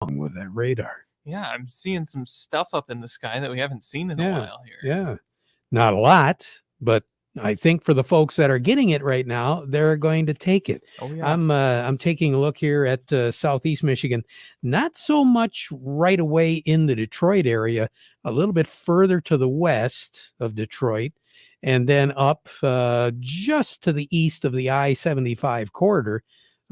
with that radar. Yeah, I'm seeing some stuff up in the sky that we haven't seen in a while here. Yeah. Not a lot, but I think for the folks that are getting it right now, they're going to take it. Oh, yeah. I'm taking a look here at Southeast Michigan. Not so much right away in the Detroit area, a little bit further to the west of Detroit, and then up just to the east of the I-75 corridor,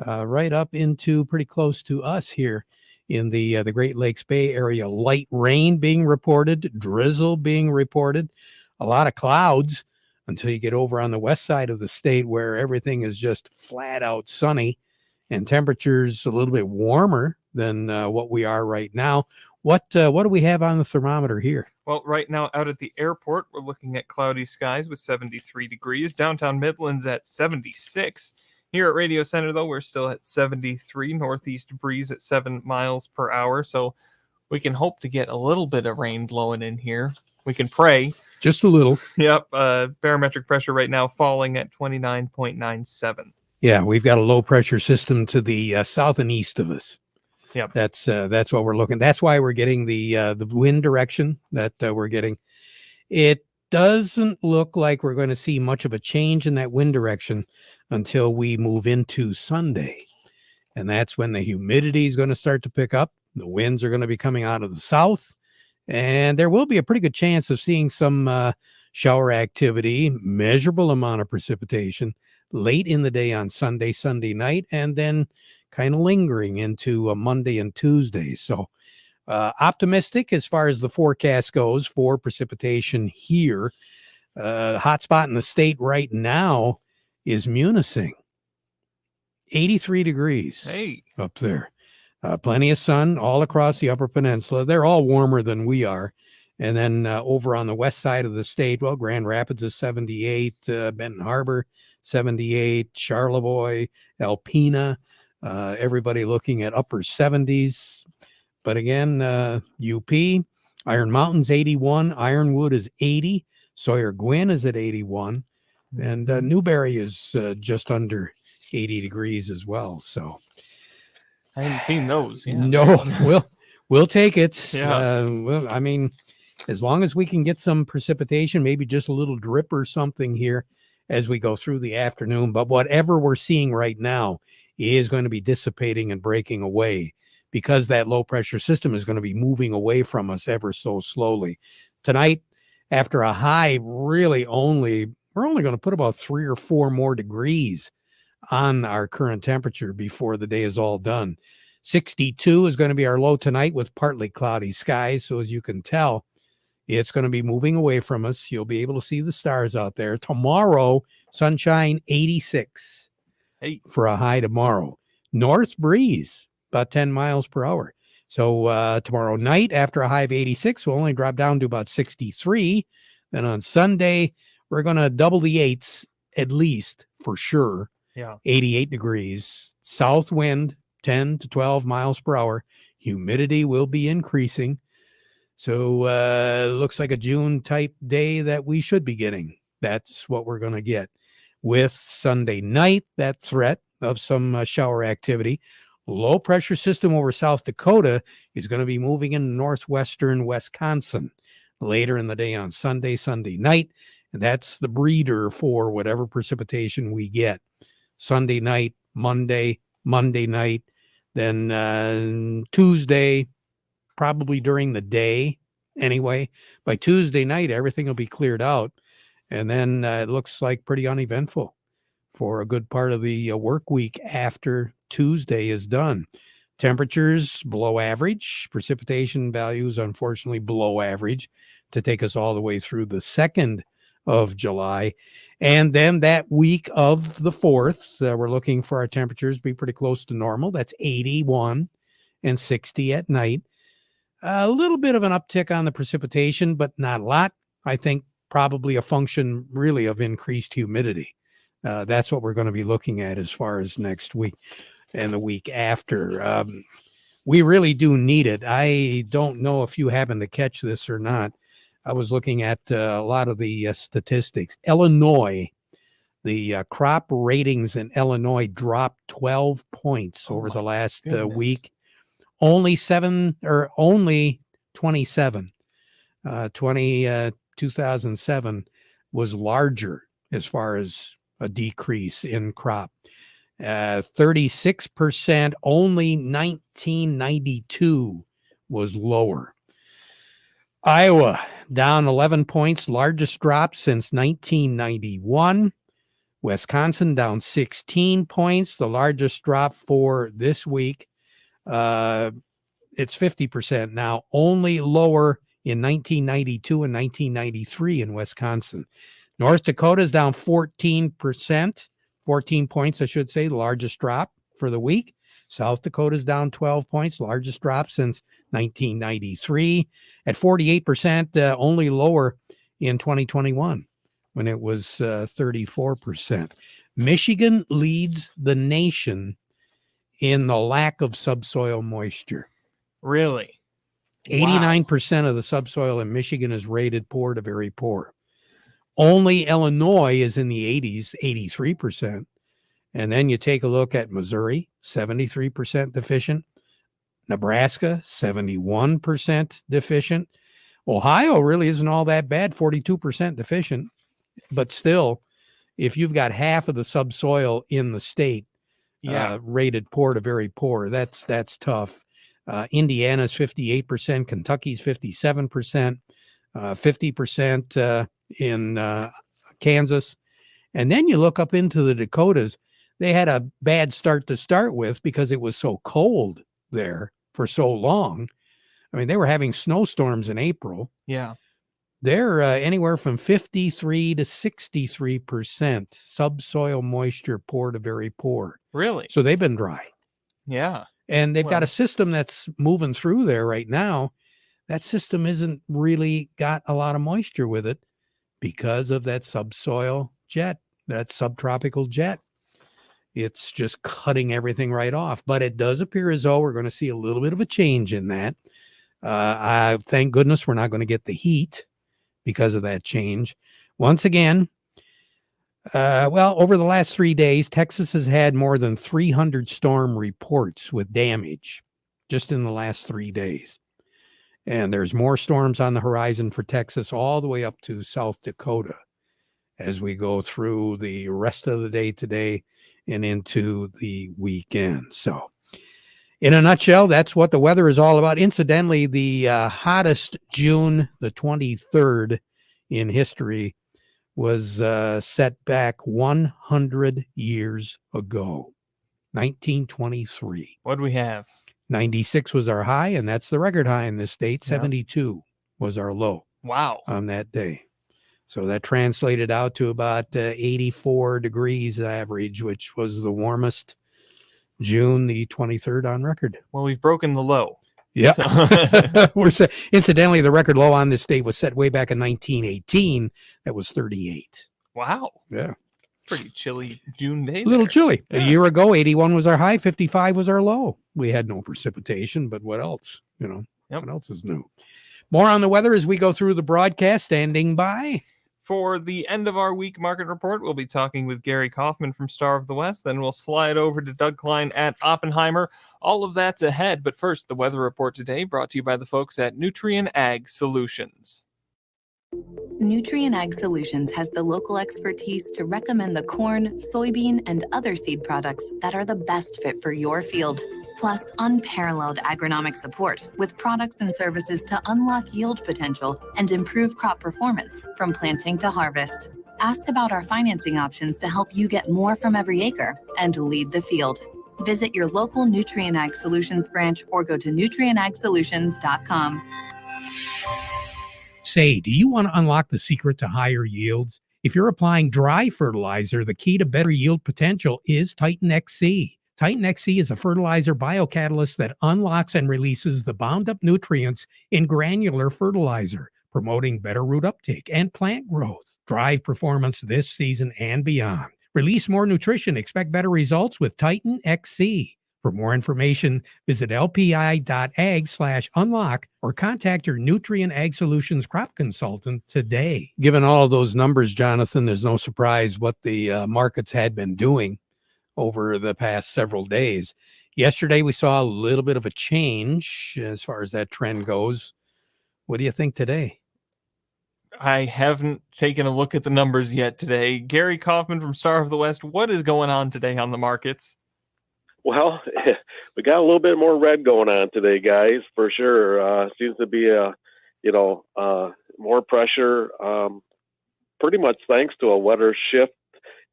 right up into pretty close to us here in the Great Lakes Bay area. Light rain being reported, drizzle being reported, a lot of clouds until you get over on the west side of the state where everything is just flat out sunny and temperatures a little bit warmer than what we are right now. What do we have on the thermometer here? Well, right now out at the airport, we're looking at cloudy skies with 73 degrees. Downtown Midland's at 76. Here at Radio Center, though, we're still at 73. Northeast breeze at 7 miles per hour. So we can hope to get a little bit of rain blowing in here. We can pray. Just a little. Yep. Barometric pressure right now falling at 29.97. Yeah, we've got a low pressure system to the south and east of us. Yep. That's what we're looking. That's why we're getting the wind direction that we're getting. It doesn't look like we're going to see much of a change in that wind direction until we move into Sunday. And that's when the humidity is going to start to pick up. The winds are going to be coming out of the south. And there will be a pretty good chance of seeing some shower activity, measurable amount of precipitation late in the day on Sunday night, and then kind of lingering into Monday and Tuesday. So optimistic as far as the forecast goes for precipitation here. Hot spot in the state right now is Munising. 83 degrees up there. Plenty of sun all across the Upper Peninsula. They're all warmer than we are. And then over on the west side of the state, well, Grand Rapids is 78, Benton Harbor, 78, Charlevoix, Alpena, everybody looking at upper 70s. But again, UP, Iron Mountain's 81, Ironwood is 80, Sawyer Gwynn is at 81, and Newberry is just under 80 degrees as well. So I haven't seen those. Yeah. No, we'll take it. Yeah. Well, I mean, as long as we can get some precipitation, maybe just a little drip or something here as we go through the afternoon. But whatever we're seeing right now is going to be dissipating and breaking away because that low pressure system is going to be moving away from us ever so slowly. Tonight, after a high, we're only going to put about 3 or 4 more degrees on our current temperature before the day is all done. 62 is going to be our low tonight with partly cloudy skies. So as you can tell, it's going to be moving away from us. You'll be able to see the stars out there. Tomorrow, sunshine, 86 for a high tomorrow. North breeze, about 10 miles per hour. So tomorrow night, after a high of 86, we'll only drop down to about 63. Then on Sunday, we're going to double the eights, at least, for sure. Yeah. 88 degrees. South wind, 10 to 12 miles per hour. Humidity will be increasing. So looks like a June type day that we should be getting. That's what we're going to get. With Sunday night, that threat of some shower activity. Low pressure system over South Dakota is going to be moving into northwestern Wisconsin later in the day on Sunday night. And that's the breeder for whatever precipitation we get. Sunday night, Monday night, then Tuesday, probably during the day anyway. By Tuesday night, everything will be cleared out. And then it looks like pretty uneventful for a good part of the work week after Tuesday is done. Temperatures below average, precipitation values unfortunately below average to take us all the way through the 2nd of July. And then that week of the 4th, we're looking for our temperatures to be pretty close to normal. That's 81 and 60 at night. A little bit of an uptick on the precipitation, but not a lot. I think probably a function really of increased humidity. That's what we're going to be looking at as far as next week and the week after. We really do need it. I don't know if you happen to catch this or not. I was looking at a lot of the statistics. Illinois, the crop ratings in Illinois dropped 12 points over the last week. only 27. 2007 was larger as far as a decrease in crop. 36%, only 1992 was lower. Iowa down 11 points, largest drop since 1991. Wisconsin down 16 points, the largest drop for this week. It's 50% now, only lower in 1992 and 1993 in Wisconsin. North Dakota is down 14%, 14 points, I should say, the largest drop for the week. South Dakota is down 12 points, largest drop since 1993. At 48%, only lower in 2021 when it was 34%. Michigan leads the nation in the lack of subsoil moisture. Really? 89% of the subsoil in Michigan is rated poor to very poor. Only Illinois is in the 80s, 83%. And then you take a look at Missouri, 73% deficient. Nebraska, 71% deficient. Ohio really isn't all that bad, 42% deficient. But still, if you've got half of the subsoil in the state rated poor to very poor, that's tough. Indiana's 58%, Kentucky's 57%, 50% in Kansas. And then you look up into the Dakotas. They had a bad start to start with because it was so cold there for so long. I mean, they were having snowstorms in April. Yeah. They're anywhere from 53 to 63% subsoil moisture, poor to very poor. Really? So they've been dry. Yeah. And they've got a system that's moving through there right now. That system isn't really got a lot of moisture with it because of that subsoil jet, that subtropical jet. It's just cutting everything right off. But it does appear as though we're going to see a little bit of a change in that. Thank goodness we're not going to get the heat because of that change. Once again, over the last 3 days, Texas has had more than 300 storm reports with damage just in the last 3 days. And there's more storms on the horizon for Texas all the way up to South Dakota as we go through the rest of the day today and into the weekend. So in a nutshell, that's what the weather is all about. Incidentally, the hottest June, the 23rd in history, was set back 100 years ago, 1923. What do we have? 96 was our high, and that's the record high in this state. 72 was our low. Wow. On that day. So that translated out to about 84 degrees average, which was the warmest June the 23rd on record. Well, we've broken the low. Yeah. So. Incidentally, the record low on this date was set way back in 1918. That was 38. Wow. Yeah. Pretty chilly June day. A little there. chilly. Yeah. A year ago, 81 was our high, 55 was our low. We had no precipitation, but what else? What else is new? More on the weather as we go through the broadcast. Standing by. For the end of our week market report, we'll be talking with Gary Kaufman from Star of the West. Then we'll slide over to Doug Klein at Oppenheimer. All of that's ahead. But first, the weather report today brought to you by the folks at Nutrien Ag Solutions. Nutrien Ag Solutions has the local expertise to recommend the corn, soybean, and other seed products that are the best fit for your field. Plus, unparalleled agronomic support with products and services to unlock yield potential and improve crop performance from planting to harvest. Ask about our financing options to help you get more from every acre and lead the field. Visit your local Nutrien Ag Solutions branch or go to nutrienagsolutions.com. Say, do you want to unlock the secret to higher yields? If you're applying dry fertilizer, the key to better yield potential is Titan XC. Titan XC is a fertilizer biocatalyst that unlocks and releases the bound up nutrients in granular fertilizer, promoting better root uptake and plant growth. Drive performance this season and beyond. Release more nutrition. Expect better results with Titan XC. For more information, visit lpi.ag/unlock or contact your Nutrien Ag Solutions crop consultant today. Given all of those numbers, Jonathan, there's no surprise what the markets had been doing over the past several days. Yesterday, we saw a little bit of a change as far as that trend goes. What do you think today? I haven't taken a look at the numbers yet today. Gary Kaufman from Star of the West, what is going on today on the markets? Well, we got a little bit more red going on today, guys, for sure. Seems to be more pressure, pretty much thanks to a weather shift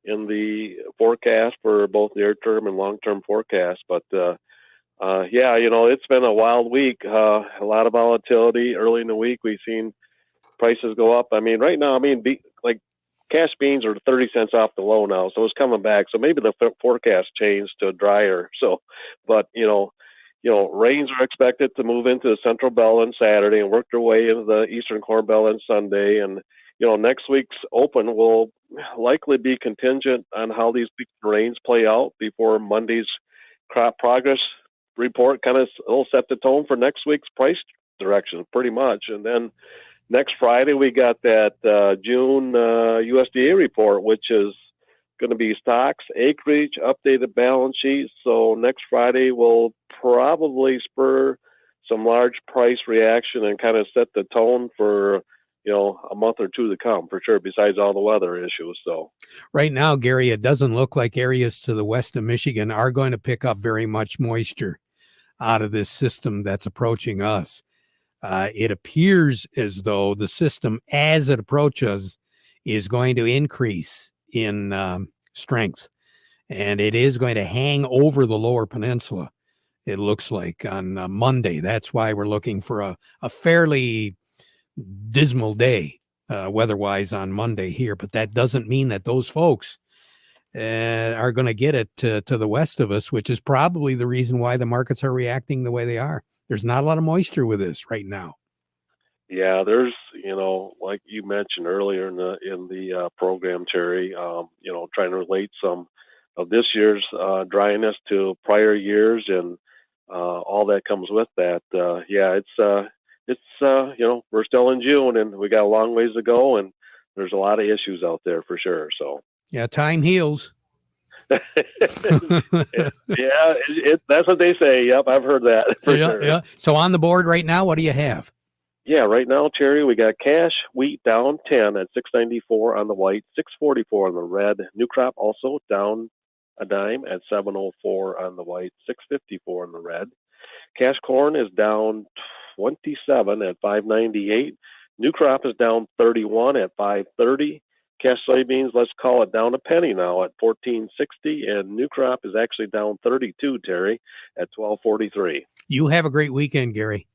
in the forecast for both near-term and long-term forecasts. But it's been a wild week. A lot of volatility early in the week. We've seen prices go up. I mean, right now, like cash beans are 30 cents off the low now, so it's coming back. So maybe the forecast changed to drier. So, but rains are expected to move into the Central Belt on Saturday and work their way into the Eastern Corn Belt on Sunday. And next week's open will likely be contingent on how these big rains play out before Monday's crop progress report. Kind of will set the tone for next week's price direction, pretty much. And then next Friday, we got that June USDA report, which is going to be stocks, acreage, updated balance sheets. So next Friday will probably spur some large price reaction and kind of set the tone for a month or two to come, for sure, besides all the weather issues. So right now, Gary, it doesn't look like areas to the west of Michigan are going to pick up very much moisture out of this system that's approaching us. It appears as though the system, as it approaches, is going to increase in strength, and it is going to hang over the lower peninsula, it looks like, on Monday. That's why we're looking for a fairly dismal day weather-wise on Monday here, but that doesn't mean that those folks are going to get it to the west of us, which is probably the reason why the markets are reacting the way they are. There's not a lot of moisture with this right now. Yeah, there's, like you mentioned earlier in the program, Terry, trying to relate some of this year's dryness to prior years and all that comes with that. We're still in June and we got a long ways to go, and there's a lot of issues out there for sure. So yeah, time heals. That's what they say. Yep, I've heard that. For sure. Yeah. So on the board right now, what do you have? Yeah, right now, Terry, we got cash wheat down 10 at $6.94 on the white, $6.44 on the red. New crop also down a dime at $7.04 on the white, $6.54 on the red. Cash corn is down 27 at $5.98. New crop is down 31 at $5.30. Cash soybeans, let's call it down a penny now at $14.60, and new crop is actually down 32, Terry, at $12.43. You have a great weekend, Gary.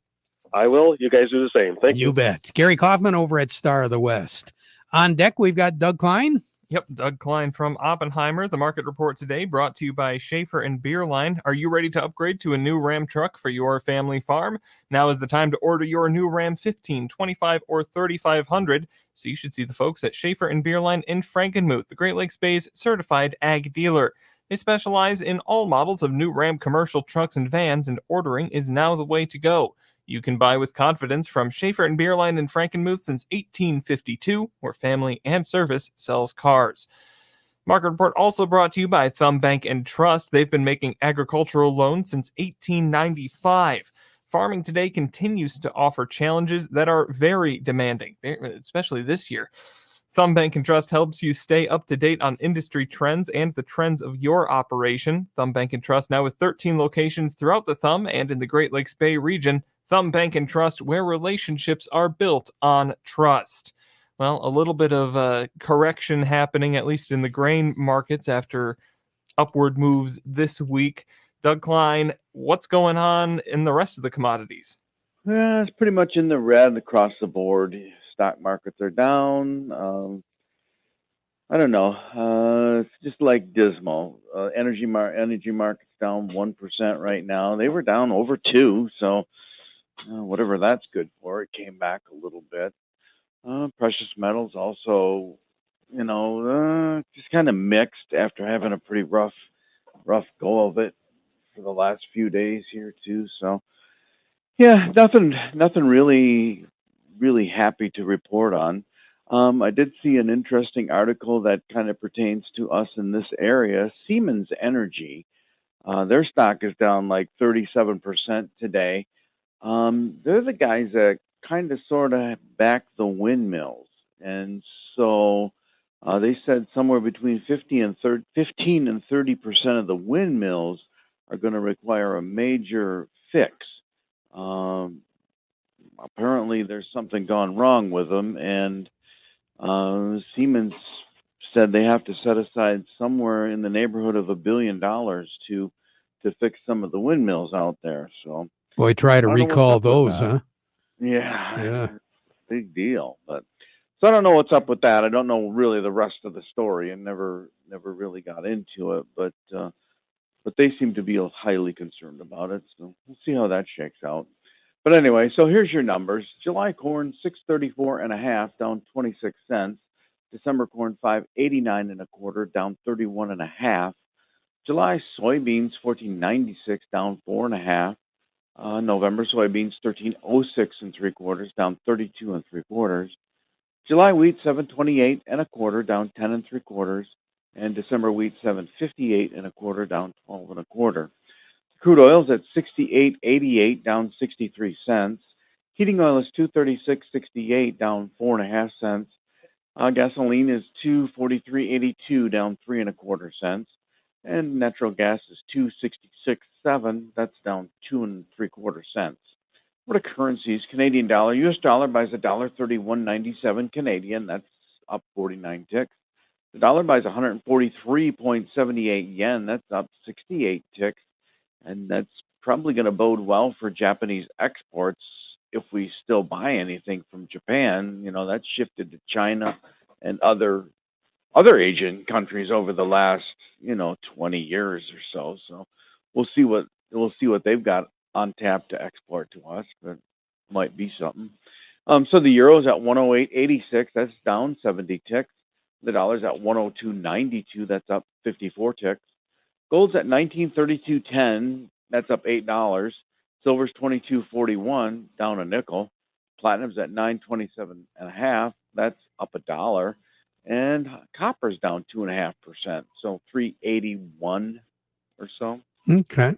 I will. You guys do the same. Thank you. You bet. Gary Kaufman over at Star of the West. On deck, we've got Doug Klein. Yep, Doug Klein from Oppenheimer. The market report today brought to you by Schaefer and Beerline. Are you ready to upgrade to a new Ram truck for your family farm? Now is the time to order your new Ram 15, 25, or 3500. So you should see the folks at Schaefer and Beerline in Frankenmuth, the Great Lakes Bay's certified ag dealer. They specialize in all models of new Ram commercial trucks and vans, and ordering is now the way to go. You can buy with confidence from Schaefer and Beerline in Frankenmuth since 1852, where family and service sells cars. Market report also brought to you by Thumb Bank and Trust. They've been making agricultural loans since 1895. Farming today continues to offer challenges that are very demanding, especially this year. Thumb Bank and Trust helps you stay up to date on industry trends and the trends of your operation. Thumb Bank and Trust now with 13 locations throughout the Thumb and in the Great Lakes Bay region. Thumb Bank and Trust, where relationships are built on trust. Well, a little bit of correction happening, at least in the grain markets, after upward moves this week. Doug Klein, what's going on in the rest of the commodities? Yeah, it's pretty much in the red across the board. Stock markets are down. I don't know. It's just like dismal. Energy markets down 1% right now. They were down over 2%, so whatever that's good for. It came back a little bit. Precious metals also, just kind of mixed after having a pretty rough go of it for the last few days here too. So yeah, nothing really happy to report on. I did see an interesting article that kind of pertains to us in this area. Siemens Energy Their stock is down like 37% today. They're the guys that kind of sort of back the windmills. And so they said somewhere between 15 and 30% of the windmills are going to require a major fix. Apparently, there's something gone wrong with them, and Siemens said they have to set aside somewhere in the neighborhood of $1 billion to fix some of the windmills out there. So, Boy, try to I don't know what's recall up with those, that. huh? Yeah, big deal. But so I don't know what's up with that. I don't know really the rest of the story, and never really got into it. But they seem to be highly concerned about it. So we'll see how that shakes out. But anyway, so here's your numbers. July corn 634.5, down 26 cents. December corn 589 and a quarter, down 31.5. July soybeans 1496, down 4.5. November soybeans 1306 and 3/4, down 32 and 3/4. July wheat 728 and a quarter, down 10 and 3/4, and December wheat 758 and a quarter, down 12 and a quarter. Crude oil's at 68.88, down 63 cents. Heating oil is 236.68, down 4.5 cents. Gasoline is 243.82, down 3.25 cents. And natural gas is 266.7, that's down 2.75 cents. What are currencies? Canadian dollar, US dollar buys $1.3197 Canadian, that's up 49 ticks. The dollar buys 143.78 yen, that's up 68 ticks. And that's probably going to bode well for Japanese exports if we still buy anything from Japan. You know, that's shifted to China and other Asian countries over the last 20 years or so. So we'll see what they've got on tap to export to us, but might be something. So the euro's at 108.86, that's down 70 ticks. The dollar's at 102.92, that's up 54 ticks. Gold's at 1932.10, that's up $8. Silver's 22.41, down a nickel. Platinum's at 927.5, that's up $1. And copper's down 2.5%, so 381 or so. Okay.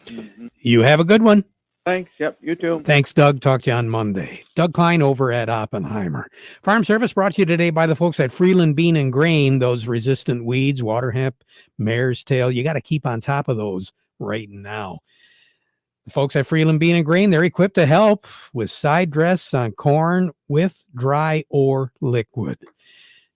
Mm-hmm. You have a good one. Thanks. Yep, you too. Thanks, Doug. Talk to you on Monday. Doug Klein over at Oppenheimer. Farm Service brought to you today by the folks at Freeland Bean and Grain. Those resistant weeds, water hemp, mare's tail, you got to keep on top of those right now. The folks at Freeland Bean and Grain, they're equipped to help with side dress on corn with dry or liquid.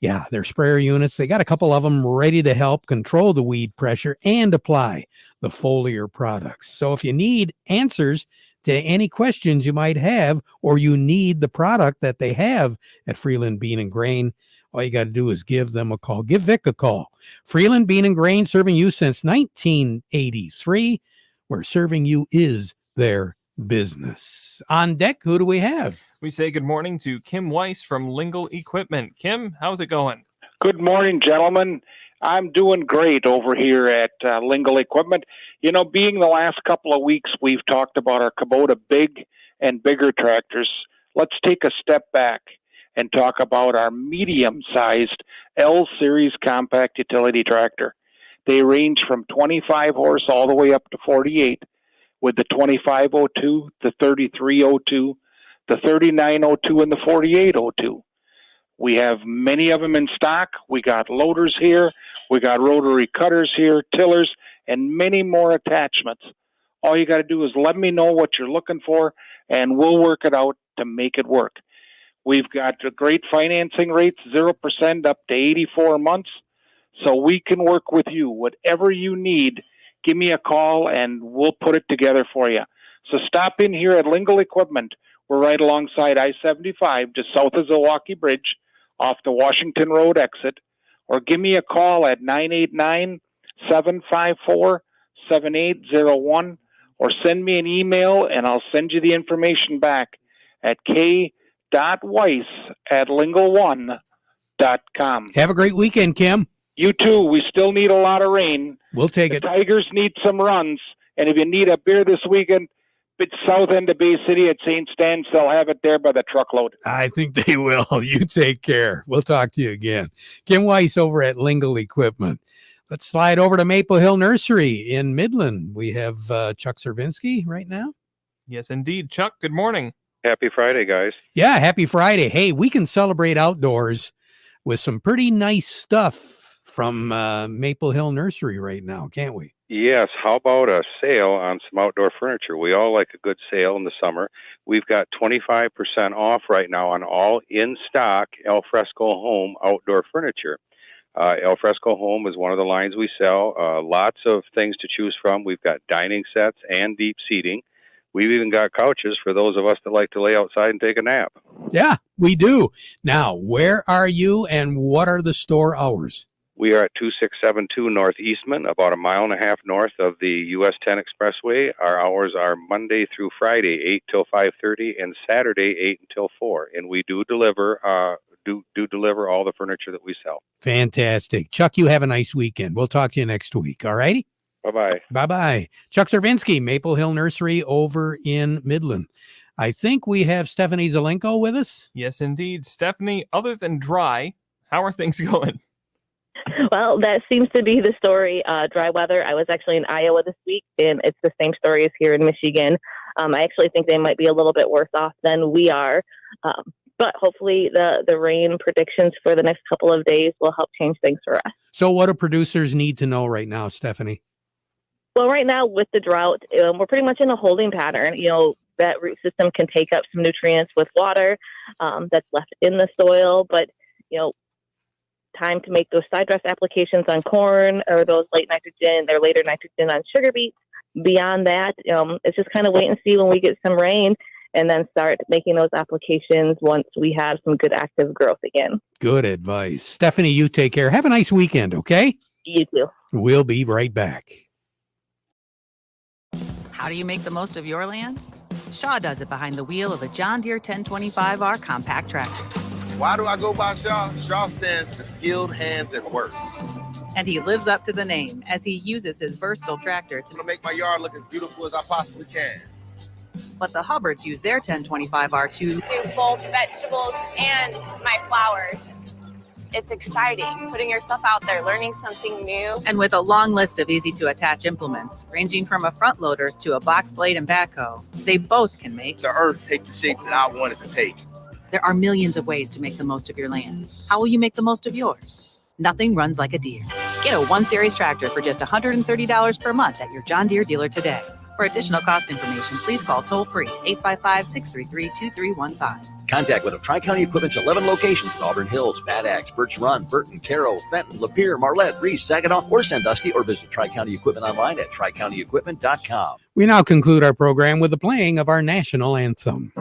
Yeah, their sprayer units, they got a couple of them ready to help control the weed pressure and apply the foliar products. So if you need answers to any questions you might have, or you need the product that they have at Freeland Bean and Grain, all you got to do is give them a call. Give Vic a call. Freeland Bean and Grain, serving you since 1983, where serving you is their business. On deck, who do we have? We say good morning to Kim Weiss from Lingle Equipment. Kim, how's it going? Good morning, gentlemen. I'm doing great over here at Lingle Equipment. You know, being the last couple of weeks we've talked about our Kubota big and bigger tractors, let's take a step back and talk about our medium-sized L-Series compact utility tractor. They range from 25 horse all the way up to 48, with the 2502, the 3302, the 3902, and the 4802. We have many of them in stock. We got loaders here. We got rotary cutters here, tillers, and many more attachments. All you got to do is let me know what you're looking for, and we'll work it out to make it work. We've got great financing rates, 0% up to 84 months, so we can work with you. Whatever you need, give me a call, and we'll put it together for you. So stop in here at Lingle Equipment. We're right alongside I-75, just south of Zilwaukee Bridge, off the Washington Road exit, or give me a call at 989-754-7801, or send me an email, and I'll send you the information back at k.weiss@lingle1.com. Have a great weekend, Kim. You too. We still need a lot of rain. We'll take The it. Tigers need some runs, and if you need a beer this weekend, it's south end of Bay City at St. Stan's. They'll have it there by the truckload. I think they will. You take care. We'll talk to you again. Kim Weiss over at Lingle Equipment. Let's slide over to Maple Hill Nursery in Midland. We have Chuck Servinski right now. Yes, indeed. Chuck, good morning. Happy Friday, guys. Yeah, happy Friday. Hey, we can celebrate outdoors with some pretty nice stuff from Maple Hill Nursery right now, can't we? Yes, how about a sale on some outdoor furniture? We all like a good sale in the summer. We've got 25% off right now on all in-stock Al Fresco Home outdoor furniture. Al Fresco Home is one of the lines we sell. Lots of things to choose from. We've got dining sets and deep seating. We've even got couches for those of us that like to lay outside and take a nap. Yeah, we do. Now, where are you and what are the store hours? We are at 2672 North Eastman, about a mile and a half north of the US 10 Expressway. Our hours are Monday through Friday, 8 till 5:30, and Saturday, 8 until 4. And we do deliver deliver all the furniture that we sell. Fantastic. Chuck, you have a nice weekend. We'll talk to you next week. All righty? Bye-bye. Bye-bye. Chuck Servinski, Maple Hill Nursery over in Midland. I think we have Stephanie Zelenko with us. Yes, indeed. Stephanie, other than dry, how are things going? Well, that seems to be the story. Dry weather. I was actually in Iowa this week, and it's the same story as here in Michigan. I actually think they might be a little bit worse off than we are. But hopefully the rain predictions for the next couple of days will help change things for us. So what do producers need to know right now, Stephanie? Well, right now with the drought, we're pretty much in a holding pattern. That root system can take up some nutrients with water that's left in the soil, but, time to make those side dress applications on corn or those later nitrogen on sugar beets. Beyond that, it's just kind of wait and see when we get some rain and then start making those applications once we have some good active growth again. Good advice. Stephanie, you take care. Have a nice weekend, okay? You too. We'll be right back. How do you make the most of your land? Shaw does it behind the wheel of a John Deere 1025R compact tractor. Why do I go by Shaw? Shaw stands for skilled hands at work. And he lives up to the name as he uses his versatile tractor to make my yard look as beautiful as I possibly can. But the Hubbards use their 1025R to do both vegetables and my flowers. It's exciting, putting yourself out there, learning something new. And with a long list of easy-to-attach implements, ranging from a front loader to a box blade and backhoe, they both can make the earth take the shape that I want it to take. There are millions of ways to make the most of your land. How will you make the most of yours? Nothing runs like a Deere. Get a 1-Series tractor for just $130 per month at your John Deere dealer today. For additional cost information, please call toll-free 855-633-2315. Contact with Tri-County Equipment's 11 locations: Auburn Hills, Bad Axe, Birch Run, Burton, Caro, Fenton, Lapeer, Marlette, Reese, Saginaw, or Sandusky, or visit Tri-County Equipment online at tricountyequipment.com. We now conclude our program with the playing of our national anthem.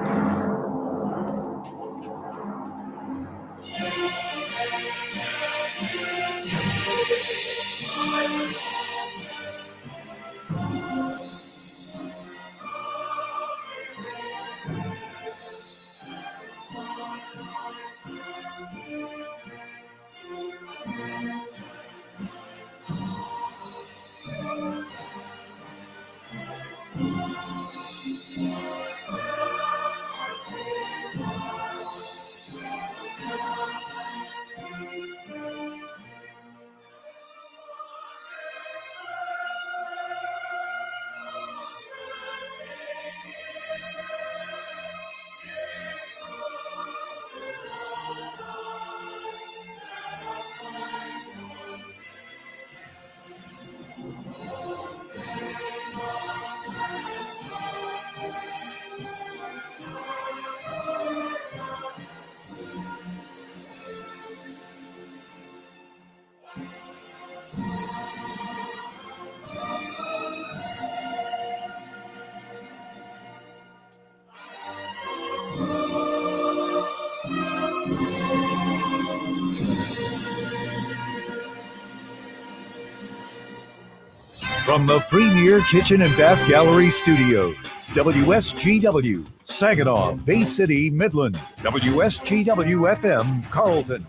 From the Premier Kitchen and Bath Gallery Studios, WSGW, Saginaw, Bay City, Midland, WSGW-FM, Carlton.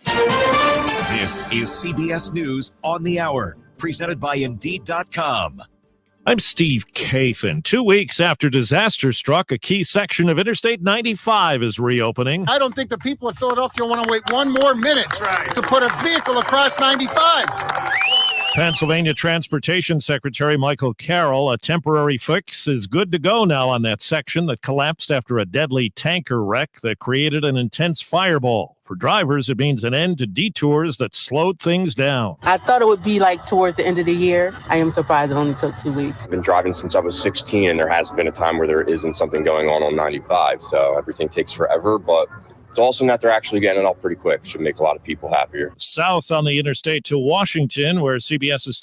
This is CBS News on the Hour, presented by Indeed.com. I'm Steve Kathan. 2 weeks after disaster struck, a key section of Interstate 95 is reopening. I don't think the people of Philadelphia want to wait one more minute to put a vehicle across 95. Pennsylvania Transportation Secretary Michael Carroll, a temporary fix is good to go now on that section that collapsed after a deadly tanker wreck that created an intense fireball. For drivers, it means an end to detours that slowed things down. I thought it would be like towards the end of the year. I am surprised it only took 2 weeks. I've been driving since I was 16, and there hasn't been a time where there isn't something going on 95. So everything takes forever, but it's awesome that they're actually getting it up pretty quick. Should make a lot of people happier. South on the interstate to Washington, where CBS's